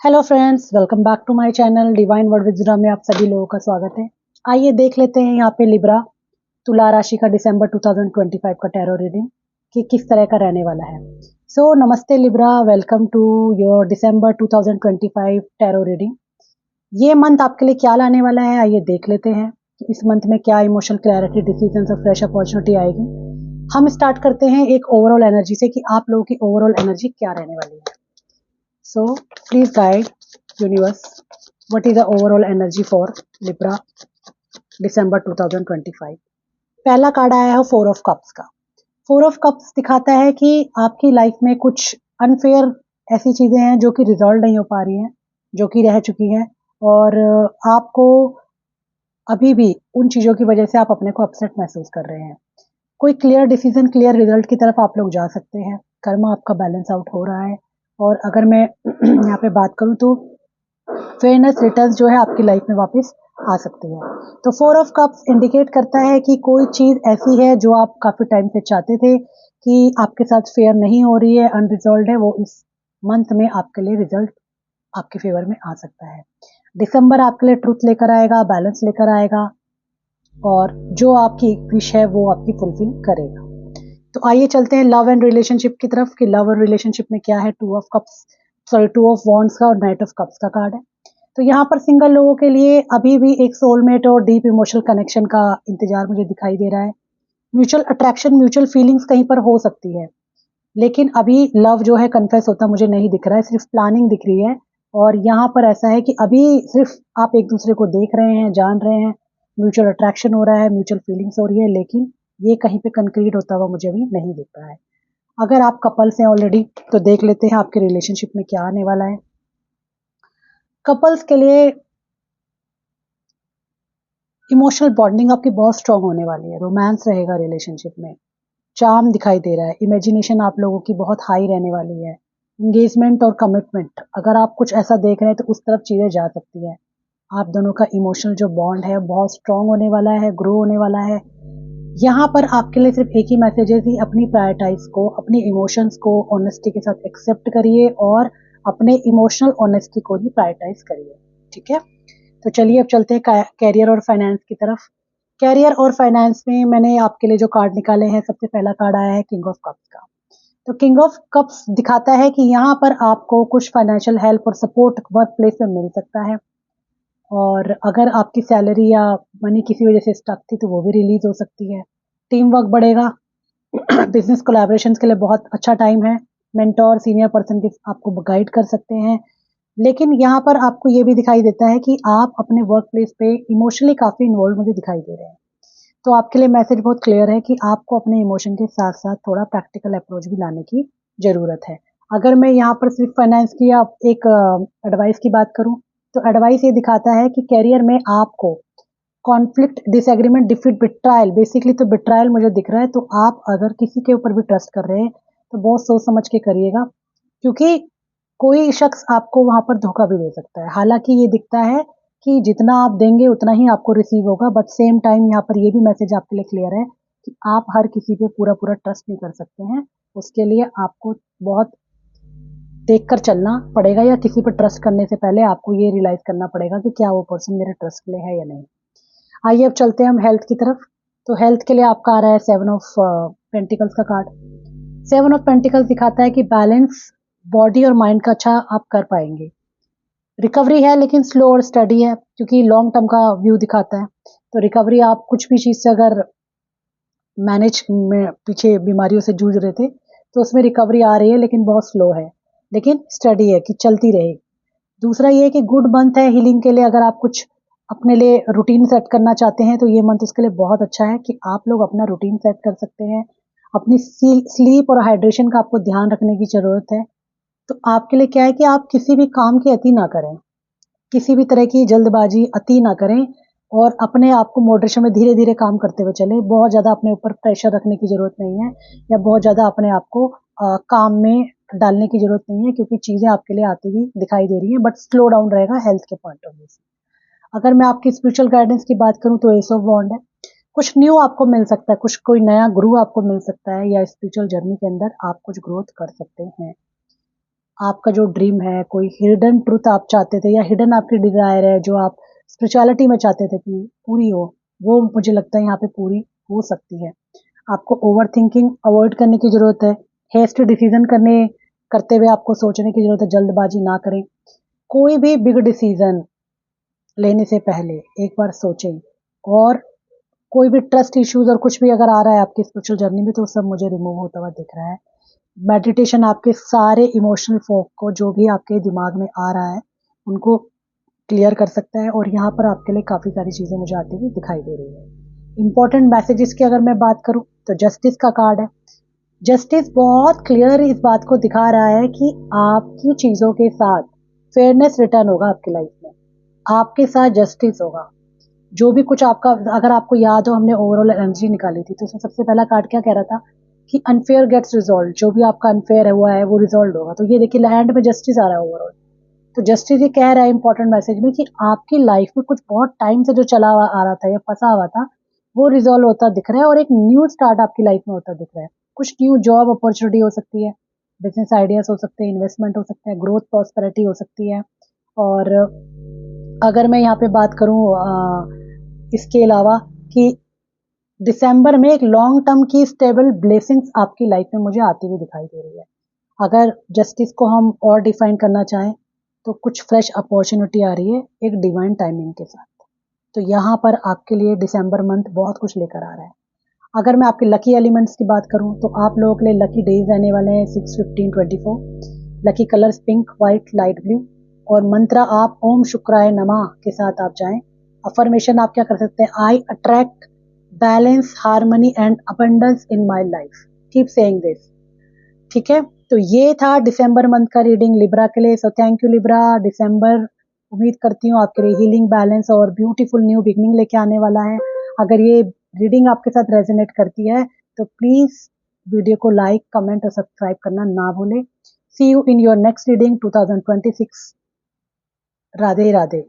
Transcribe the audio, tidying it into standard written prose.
Hello friends, welcome back to my channel divine word with ज़रा में आप सभी लोगों का स्वागत है। आइए देख लेते हैं यहाँ पे लिब्रा तुला राशि का दिसंबर 2025 का टैरो रीडिंग कि किस तरह का रहने वाला है। नमस्ते Libra, welcome to your December 2025 tarot reading. ये मंथ आपके लिए क्या लाने वाला है, आइए देख लेते हैं कि इस मंथ में क्या इमोशनल क्लैरिटी, डिसीजंस और फ्रेश अपॉर्चुनिटी आएगी। हम स्टार्ट करते हैं एक ओवरऑल एनर्जी से कि आप लोगों की ओवरऑल एनर्जी क्या रहने वाली है। So please guide universe, what is the overall energy for Libra December 2025। पहला कार्ड आया है 4 ऑफ कप्स का। 4 ऑफ कप्स दिखाता है कि आपकी लाइफ में कुछ अनफेयर ऐसी चीजें हैं जो कि रिजॉल्व नहीं हो पा रही हैं, जो कि रह चुकी हैं, और आपको अभी भी उन चीजों की वजह से आप अपने को अपसेट महसूस कर रहे हैं। कोई क्लियर डिसीजन, क्लियर रिजल्ट की तरफ आप लोग जा सकते हैं। कर्मा आपका बैलेंस आउट हो रहा है। और अगर मैं यहाँ पे बात करूँ तो फेयरनेस रिटर्न्स जो है आपकी लाइफ में वापस आ सकती है। तो 4 ऑफ कप्स इंडिकेट करता है कि कोई चीज़ ऐसी है जो आप काफ़ी टाइम से चाहते थे कि आपके साथ फेयर नहीं हो रही है, अनरिजॉल्व है, वो इस मंथ में आपके लिए रिजल्ट आपके फेवर में आ सकता है। दिसंबर आपके लिए ट्रुथ लेकर आएगा, बैलेंस लेकर आएगा, और जो आपकी विश है वो आपकी फुलफिल करेगा। तो आइए चलते हैं लव एंड रिलेशनशिप की तरफ कि लव और रिलेशनशिप में क्या है। 2 ऑफ वॉन्ड्स का और नाइट ऑफ कप्स का कार्ड है। तो यहाँ पर सिंगल लोगों के लिए अभी भी एक सोलमेट और डीप इमोशनल कनेक्शन का इंतजार मुझे दिखाई दे रहा है। म्यूचुअल अट्रैक्शन, म्यूचुअल फीलिंग्स कहीं पर हो सकती है, लेकिन अभी लव जो है कन्फेस होता मुझे नहीं दिख रहा है, सिर्फ प्लानिंग दिख रही है। और यहाँ पर ऐसा है कि अभी सिर्फ आप एक दूसरे को देख रहे हैं, जान रहे हैं, म्यूचुअल अट्रैक्शन हो रहा है, म्यूचुअल फीलिंग्स हो रही है, लेकिन ये कहीं पे कंक्रीट होता हुआ मुझे अभी नहीं दिख रहा है। अगर आप कपल्स हैं ऑलरेडी तो देख लेते हैं आपके रिलेशनशिप में क्या आने वाला है। कपल्स के लिए इमोशनल बॉन्डिंग आपकी बहुत स्ट्रांग होने वाली है, रोमांस रहेगा रिलेशनशिप में, चार्म दिखाई दे रहा है, इमेजिनेशन आप लोगों की बहुत हाई रहने वाली है, एंगेजमेंट और कमिटमेंट, अगर आप कुछ ऐसा देख रहे हैं तो उस तरफ चीज़ें जा सकती है। आप दोनों का इमोशनल जो बॉन्ड है बहुत स्ट्रांग होने वाला है, ग्रो होने वाला है। यहाँ पर आपके लिए सिर्फ एक ही मैसेज है कि अपनी प्रायोरिटाइज को, अपनी इमोशंस को ऑनेस्टी के साथ एक्सेप्ट करिए और अपने इमोशनल ऑनेस्टी को ही प्रायोरिटाइज करिए। ठीक है, तो चलिए अब चलते हैं कैरियर और फाइनेंस की तरफ। कैरियर और फाइनेंस में मैंने आपके लिए जो कार्ड निकाले हैं, सबसे पहला कार्ड आया है किंग ऑफ कप्स का। तो किंग ऑफ कप्स दिखाता है कि यहाँ पर आपको कुछ फाइनेंशियल हेल्प और सपोर्ट वर्क प्लेस में मिल सकता है, और अगर आपकी सैलरी या मनी किसी वजह से स्टक थी तो वो भी रिलीज हो सकती है। टीम वर्क बढ़ेगा। बिजनेस कोलैबोरेशंस के लिए बहुत अच्छा टाइम है। मेंटोर, सीनियर पर्सन के आपको गाइड कर सकते हैं। लेकिन यहाँ पर आपको ये भी दिखाई देता है कि आप अपने वर्क प्लेस पे इमोशनली काफ़ी इन्वॉल्व मुझे दिखाई दे रहे हैं। तो आपके लिए मैसेज बहुत क्लियर है कि आपको अपने इमोशन के साथ साथ थोड़ा प्रैक्टिकल अप्रोच भी लाने की ज़रूरत है। अगर मैं यहाँ पर सिर्फ फाइनेंस की या एक एडवाइस की बात करूँ तो एडवाइस ये दिखाता है कि करियर में आपको कॉन्फ्लिक्ट, डिसएग्रीमेंट, डिफीट, बिट्रायल, बेसिकली तो बिट्रायल मुझे दिख रहा है। तो आप अगर किसी के ऊपर भी ट्रस्ट कर रहे हैं तो बहुत सोच समझ के करिएगा, क्योंकि कोई शख्स आपको वहाँ पर धोखा भी दे सकता है। हालांकि ये दिखता है कि जितना आप देंगे उतना ही आपको रिसीव होगा, बट सेम टाइम यहाँ पर ये भी मैसेज आपके लिए क्लियर है कि आप हर किसी पे पूरा पूरा ट्रस्ट नहीं कर सकते हैं। उसके लिए आपको बहुत देख कर चलना पड़ेगा, या किसी पर ट्रस्ट करने से पहले आपको ये रियलाइज करना पड़ेगा कि क्या वो पर्सन मेरे ट्रस्ट के लिए है या नहीं। आइए अब चलते हैं हम हेल्थ की तरफ। तो हेल्थ के लिए आपका आ रहा है 7 ऑफ पेंटिकल्स का कार्ड। 7 ऑफ पेंटिकल्स दिखाता है कि बैलेंस बॉडी और माइंड का अच्छा आप कर पाएंगे। रिकवरी है लेकिन स्लो और स्टडी है, क्योंकि लॉन्ग टर्म का व्यू दिखाता है। तो रिकवरी, आप कुछ भी चीज़ से अगर मैनेज में पीछे बीमारियों से जूझ रहे थे तो उसमें रिकवरी आ रही है, लेकिन बहुत स्लो है, लेकिन स्टडी है कि चलती रहे। दूसरा ये है कि गुड मंथ है हीलिंग के लिए। अगर आप कुछ अपने लिए रूटीन सेट करना चाहते हैं तो ये मंथ उसके लिए बहुत अच्छा है कि आप लोग अपना रूटीन सेट कर सकते हैं। अपनी स्लीप और हाइड्रेशन का आपको ध्यान रखने की ज़रूरत है। तो आपके लिए क्या है कि आप किसी भी काम की अति ना करें, किसी भी तरह की जल्दबाजी अति ना करें, और अपने आप को मॉडरेशन में धीरे धीरे काम करते हुए चलें। बहुत ज़्यादा अपने ऊपर प्रेशर रखने की ज़रूरत नहीं है, या बहुत ज़्यादा अपने आप को काम में डालने की ज़रूरत नहीं है, क्योंकि चीज़ें आपके लिए आती हुई दिखाई दे रही हैं, बट स्लो डाउन रहेगा हेल्थ के पॉइंट ऑफ व्यू से। अगर मैं आपकी स्पिरिचुअल गाइडेंस की बात करूं तो एस ऑफ वॉन्ड है। कुछ न्यू आपको मिल सकता है, कुछ कोई नया गुरु आपको मिल सकता है, या स्पिरिचुअल जर्नी के अंदर आप कुछ ग्रोथ कर सकते हैं। आपका जो ड्रीम है, कोई हिडन ट्रुथ आप चाहते थे या हिडन आपकी डिज़ायर है जो आप स्पिरिचुअलिटी में चाहते थे कि पूरी हो, वो मुझे लगता है यहाँ पे पूरी हो सकती है। आपको ओवरथिंकिंग अवॉइड करने की ज़रूरत है। हेस्ट डिसीज़न करते हुए आपको सोचने की ज़रूरत है, जल्दबाज़ी ना करें। कोई भी बिग डिसीज़न लेने से पहले एक बार सोचें, और कोई भी ट्रस्ट इश्यूज़ और कुछ भी अगर आ रहा है आपकी स्पिरिचुअल जर्नी में, तो सब मुझे रिमूव होता हुआ दिख रहा है। मेडिटेशन आपके सारे इमोशनल फॉग को, जो भी आपके दिमाग में आ रहा है, उनको क्लियर कर सकता है, और यहाँ पर आपके लिए काफ़ी सारी चीज़ें मुझे आती हुई दिखाई दे रही है। इंपॉर्टेंट मैसेजेस की अगर मैं बात करूँ तो जस्टिस का कार्ड है। जस्टिस बहुत क्लियर इस बात को दिखा रहा है कि आपकी चीज़ों के साथ फेयरनेस रिटर्न होगा आपकी लाइफ में, आपके साथ जस्टिस होगा। जो भी कुछ आपका, अगर आपको याद हो, हमने ओवरऑल एनर्जी निकाली थी, तो उसमें सबसे पहला कार्ड क्या कह रहा था कि अनफेयर गेट्स रिजॉल्व, जो भी आपका अनफेयर है हुआ है वो रिजॉल्व होगा। तो ये देखिए लैंड में जस्टिस आ रहा है ओवरऑल। तो जस्टिस ये कह रहा है इंपॉर्टेंट मैसेज में कि आपकी लाइफ में कुछ बहुत टाइम से जो चला हुआ आ रहा था या फंसा हुआ था, वो रिजॉल्व होता दिख रहा है, और एक न्यू स्टार्ट आपकी लाइफ में होता दिख रहा है। कुछ न्यू जॉब अपॉर्चुनिटी हो सकती है, बिजनेस आइडियाज हो सकते हैं, इन्वेस्टमेंट हो सकते हैं, ग्रोथ प्रॉस्पेरिटी हो सकती है। और अगर मैं यहाँ पे बात करूँ इसके अलावा कि दिसंबर में एक लॉन्ग टर्म की स्टेबल ब्लेसिंग्स आपकी लाइफ में मुझे आती हुई दिखाई दे रही है। अगर जस्टिस को हम और डिफाइन करना चाहें, तो कुछ फ्रेश अपॉर्चुनिटी आ रही है एक डिवाइन टाइमिंग के साथ। तो यहाँ पर आपके लिए दिसंबर मंथ बहुत कुछ लेकर आ रहा है। अगर मैं आपके लकी एलिमेंट्स की बात करूँ, तो आप लोगों के लिए लकी डेज रहने वाले हैं 6, 15, 24। Lucky colours pink, white, light blue. और मंत्र आप ओम शुक्राय नमः के साथ आप जाएं। अफर्मेशन आप क्या कर सकते हैं, I attract balance, harmony and abundance in my life, keep saying this. ठीक है, तो ये था दिसंबर मंथ का रीडिंग लिब्रा के लिए। So thank you Libra. दिसंबर उम्मीद करती हूँ आपके लिए हीलिंग, बैलेंस और ब्यूटीफुल न्यू बिगनिंग लेके आने वाला है। अगर ये रीडिंग आपके साथ रेजोनेट करती है, तो प्लीज वीडियो को लाइक, कमेंट और सब्सक्राइब करना ना भूलें। See you in your next reading 2026। Radhe Radhe.